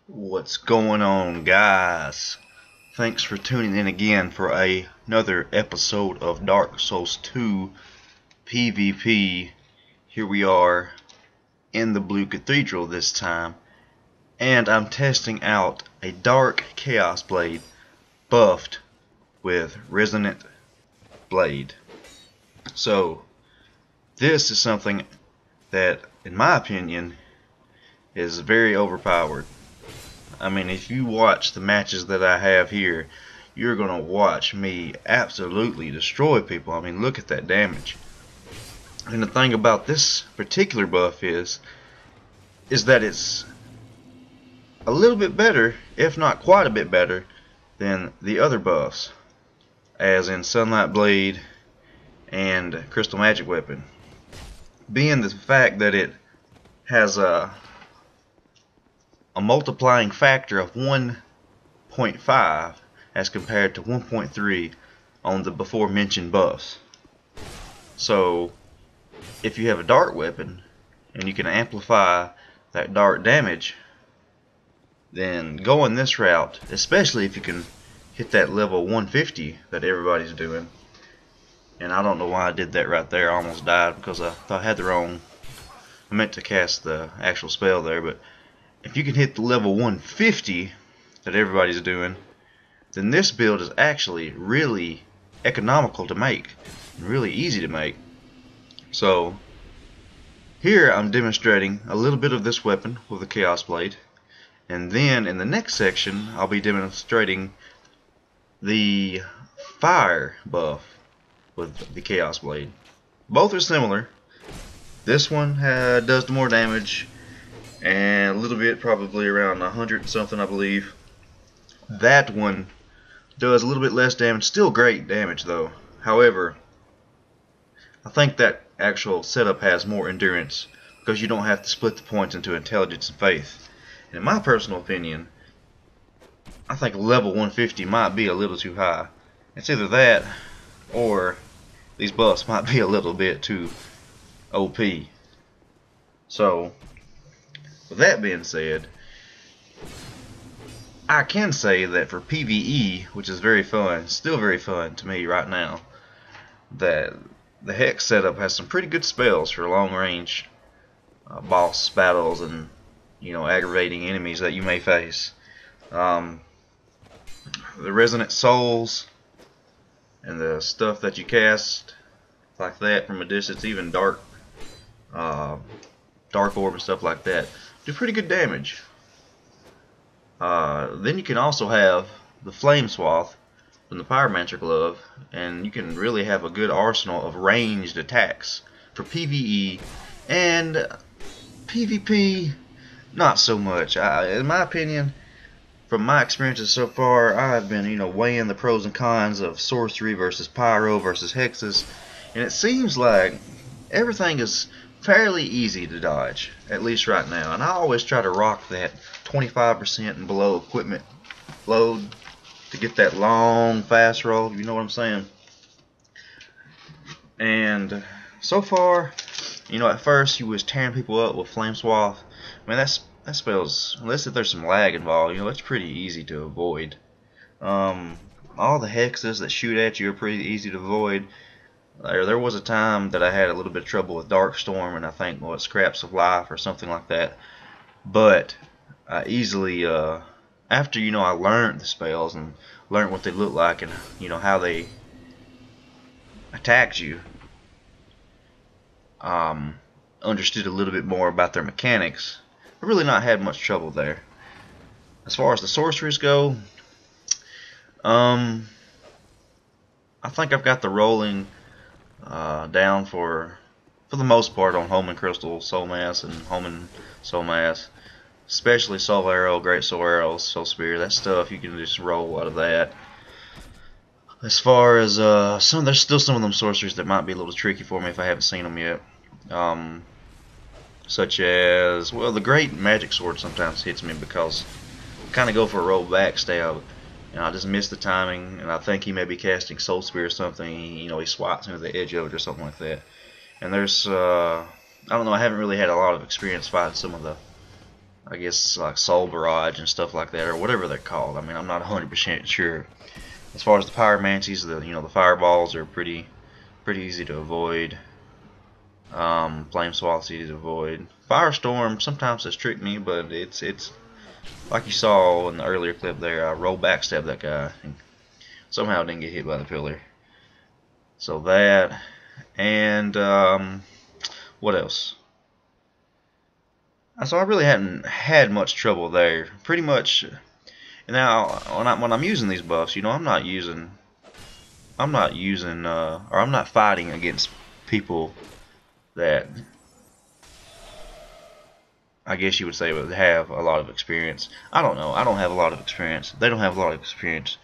What's going on, guys? Thanks for tuning in again for another episode of Dark Souls 2 PvP. Here we are in the Blue Cathedral this time, and I'm testing out a Dark Chaos Blade buffed with Resonant Blade. So, this is something that, in my opinion, is very overpowered. I mean, if you watch the matches that I have here, you're gonna watch me absolutely destroy people. I mean, look at that damage. And the thing about this particular buff is that it's a little bit better, if not quite a bit better, than the other buffs, as in Sunlight Blade and Crystal Magic Weapon. Being the fact that it has a multiplying factor of 1.5 as compared to 1.3 on the before mentioned buffs. So if you have a dart weapon and you can amplify that dart damage, then going this route, especially if you can hit that level 150 that everybody's doing. And I don't know why I did that right there. I almost died because I thought I had the wrong, I meant to cast the actual spell there, but if you can hit the level 150 that everybody's doing, then this build is actually really economical to make and really easy to make. So here I'm demonstrating a little bit of this weapon with the Chaos Blade, and then in the next section I'll be demonstrating the fire buff with the Chaos Blade. Both are similar. This one does more damage, and a little bit, probably around 100 and something, I believe. That one does a little bit less damage, still great damage though. However, I think that actual setup has more endurance because you don't have to split the points into intelligence and faith. And in my personal opinion, I think level 150 might be a little too high. It's either that or these buffs might be a little bit too OP. So with that being said, I can say that for PvE, which is very fun, still very fun to me right now, that the Hex setup has some pretty good spells for long range boss battles and, aggravating enemies that you may face. The Resonant Souls and the stuff that you cast like that from a distance, even Dark Orb and stuff like that, do pretty good damage. Then you can also have the Flame Swath from the Pyromancer Glove, and you can really have a good arsenal of ranged attacks for PvE, and PvP not so much. In my opinion, from my experiences so far, I've been weighing the pros and cons of sorcery versus pyro versus hexes, and it seems like everything is fairly easy to dodge, at least right now. And I always try to rock that 25% and below equipment load to get that long, fast roll. You know what I'm saying? And so far, at first you was tearing people up with Flame Swath. I mean, that spell's, unless if there's some lag involved, it's pretty easy to avoid. All the hexes that shoot at you are pretty easy to avoid. There was a time that I had a little bit of trouble with Dark Storm, and I think Scraps of Life or something like that. But I easily, after I learned the spells and learned what they look like and how they attacked you, understood a little bit more about their mechanics. I really not had much trouble there. As far as the sorceries go, I think I've got the rolling down for the most part on Home and Crystal, Soul Mass, and Home and Soul Mass, especially Soul Arrow, Great Soul Arrow, Soul Spear. That stuff you can just roll out of that. As far as there's still some of them sorceries that might be a little tricky for me if I haven't seen them yet. Such as, the Great Magic Sword sometimes hits me because I kind of go for a roll backstab, and I just miss the timing, and I think he may be casting Soul Spear or something. He swats into the edge of it or something like that. And there's, I don't know, I haven't really had a lot of experience fighting some of the I guess like Soul Barrage and stuff like that, or whatever they're called. I mean, I'm not 100% sure. As far as the Pyromancies, the fireballs are pretty easy to avoid. Flame Swat's easy to avoid. Firestorm sometimes has tricked me, but it's like you saw in the earlier clip there. I roll backstab that guy and somehow didn't get hit by the pillar. So that, and what else? So I really hadn't had much trouble there. Pretty much. Now when I'm using these buffs, I'm not using, or I'm not fighting against people that I guess you would say would have a lot of experience. I don't know. I don't have a lot of experience. They don't have a lot of experience.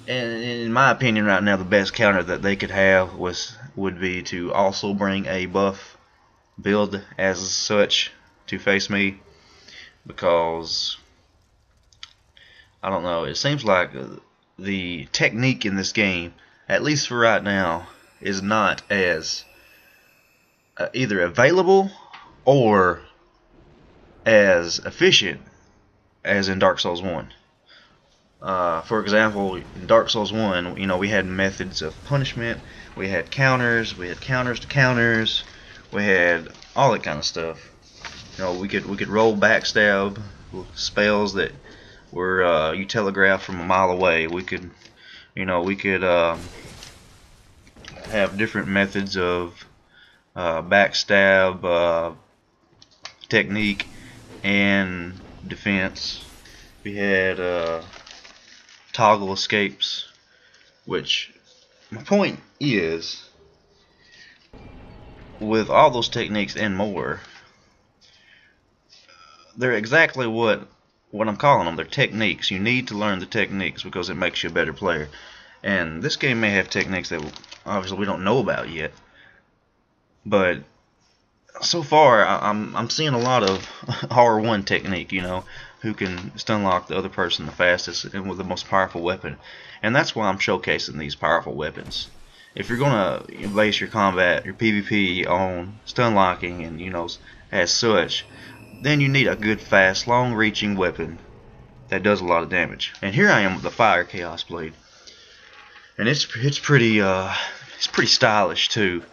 And in my opinion right now, the best counter that they could have would be to also bring a buff build as such to face me, because I don't know, it seems like the technique in this game, at least for right now, is not as either available or as efficient as in Dark Souls 1. For example, in Dark Souls 1, we had methods of punishment, we had counters to counters, we had all that kind of stuff. We could roll backstab spells that were you telegraph from a mile away. We could have different methods of backstab technique and defense. We had toggle escapes, which my point is, with all those techniques and more, they're exactly what I'm calling them. They're techniques. You need to learn the techniques because it makes you a better player. And this game may have techniques that obviously we don't know about yet, but so far I'm seeing a lot of R1 technique, who can stun lock the other person the fastest and with the most powerful weapon. And that's why I'm showcasing these powerful weapons. If you're gonna base your combat, your PvP on stun locking and as such, then you need a good, fast, long-reaching weapon that does a lot of damage. And here I am with the Fire Chaos Blade, and it's pretty stylish too.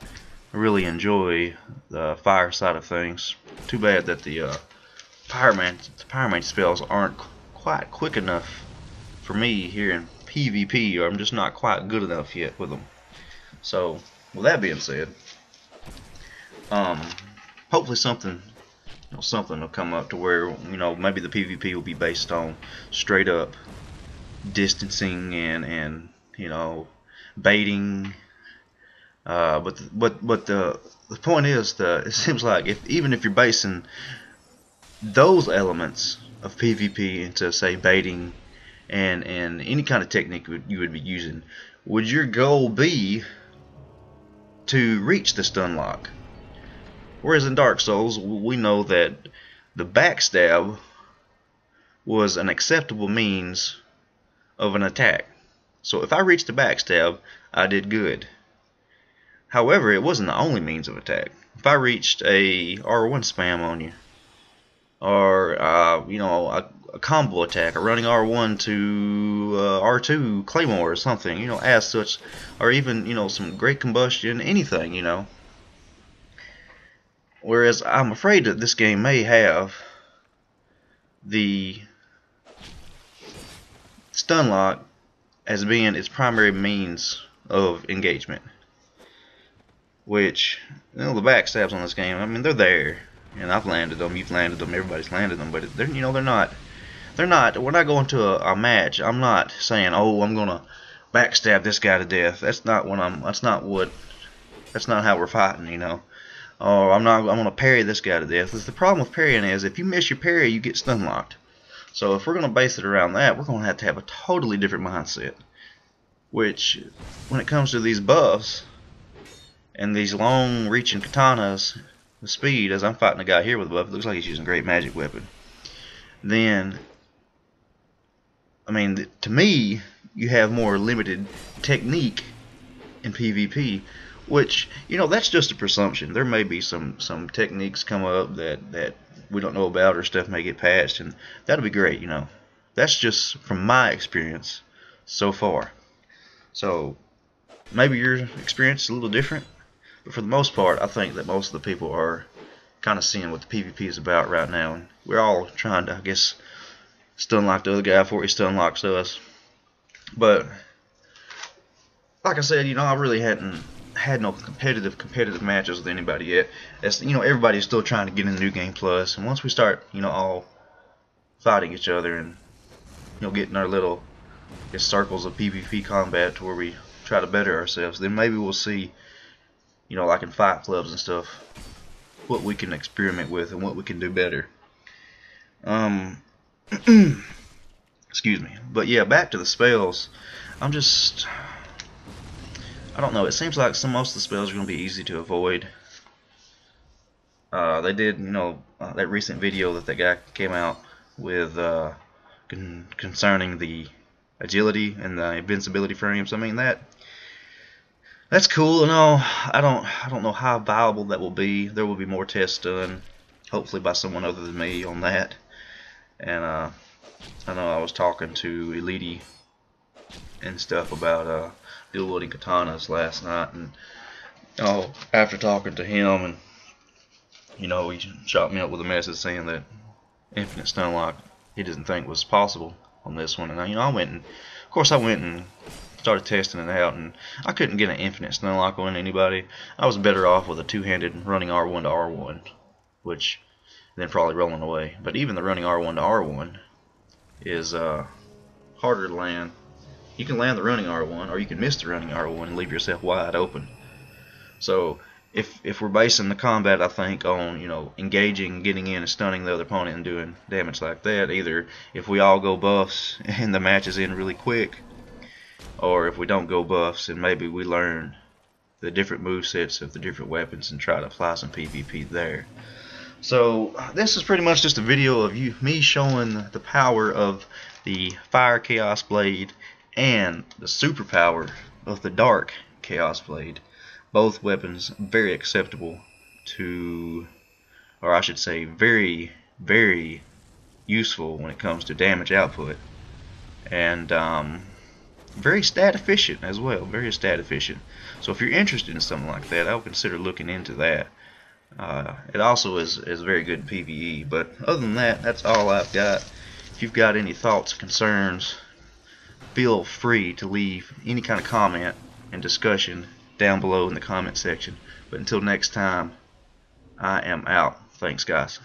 I really enjoy the fire side of things. Too bad that the pyromancy spells aren't quite quick enough for me here in PvP, or I'm just not quite good enough yet with them. So, with that being said, hopefully something will come up to where maybe the PvP will be based on straight up distancing and baiting. But the point is, it seems like even if you're basing those elements of PvP into, say, baiting and any kind of technique you would be using, would your goal be to reach the stun lock? Whereas in Dark Souls, we know that the backstab was an acceptable means of an attack. So if I reached the backstab, I did good. However, it wasn't the only means of attack. If I reached a R1 spam on you, or a combo attack, or running R1 to R2 Claymore or something, as such, or even some great combustion, anything, Whereas I'm afraid that this game may have the stun lock as being its primary means of engagement. Which, the backstabs on this game, I mean, they're there, and I've landed them, you've landed them, everybody's landed them, but they're not. When I go into a match, I'm not saying, oh, I'm gonna backstab this guy to death. That's not how we're fighting, Or I'm gonna parry this guy to death. The problem with parrying is, if you miss your parry, you get stun locked. So if we're gonna base it around that, we're gonna have to have a totally different mindset. Which, when it comes to these buffs and these long-reaching katanas with speed, as I'm fighting a guy here with a buff, it looks like he's using a great magic weapon. Then, I mean, to me, you have more limited technique in PvP, which, that's just a presumption. There may be some techniques come up that we don't know about, or stuff may get patched, and that'll be great, you know. That's just from my experience so far. So maybe your experience is a little different, but for the most part, I think that most of the people are kind of seeing what the PvP is about right now, and we're all trying to, I guess, stun lock the other guy before he stun locks us. But like I said, you know, I really hadn't had no competitive matches with anybody yet. As you know, everybody's still trying to get into New Game Plus, and once we start, you know, all fighting each other and, you know, getting our little, I guess, circles of PvP combat to where we try to better ourselves, then maybe we'll see, you know, like in fight clubs and stuff, what we can experiment with and what we can do better. Excuse me. But yeah, back to the spells. I don't know. It seems like most of the spells are going to be easy to avoid. They did, you know, that recent video that guy came out with concerning the agility and the invincibility frames. I mean, that's cool and all. I don't know how viable that will be. There will be more tests done, hopefully by someone other than me on that. And I know I was talking to Elite and stuff about dual wielding katanas last night, and after talking to him, and you know, he shot me up with a message saying that infinite stun lock he doesn't think was possible on this one. And you know, I went and started testing it out, and I couldn't get an infinite stun lock on anybody. I was better off with a two-handed running R1 to R1, which then probably rolling away. But even the running R1 to R1 is harder to land. You can land the running R1, or you can miss the running R1 and leave yourself wide open. So if we're basing the combat, I think, on, you know, engaging, getting in and stunning the other opponent and doing damage like that, either if we all go buffs and the match is in really quick, or if we don't go buffs and maybe we learn the different movesets of the different weapons and try to apply some PvP there. So this is pretty much just a video of me showing the power of the Fire Chaos Blade and the superpower of the Dark Chaos Blade. Both weapons very acceptable to, or I should say very, very useful when it comes to damage output, and very stat efficient as well, very stat efficient. So if you're interested in something like that, I would consider looking into that. It also is very good in PvE. But other than that, that's all I've got. If you've got any thoughts, concerns, feel free to leave any kind of comment and discussion down below in the comment section. But until next time, I am out. Thanks, guys.